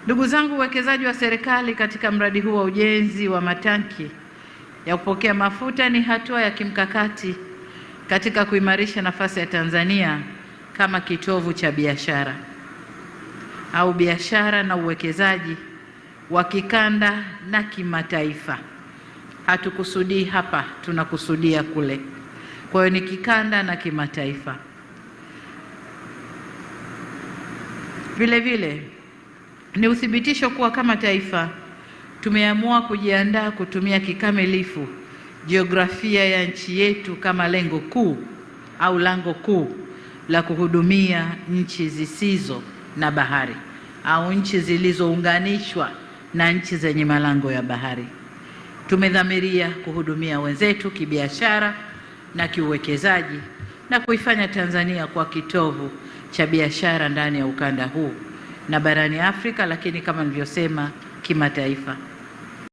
Ndugu zangu, uwekezaji wa serikali katika mradi huu wa ujenzi wa matanki ya kupokea mafuta ni hatua ya kimkakati katika kuimarisha nafasi ya Tanzania kama kitovu cha biashara au biashara na uwekezaji wa kikanda na kimataifa. Hatukusudii hapa, tunakusudia kule. Kwa hiyo ni kikanda na kimataifa. Vile vile ni uthibitisho kuwa kama taifa tumeamua kujiandaa kutumia kikamilifu jiografia ya nchi yetu kama lengo kuu au lango kuu la kuhudumia nchi zisizo na bahari au nchi zilizounganishwa na nchi zenye malango ya bahari. Tumedhamiria kuhudumia wenzetu kibiashara na kiuwekezaji na kuifanya Tanzania kwa kitovu cha biashara ndani ya ukanda huu na barani Afrika, lakini kama nilivyosema, kimataifa.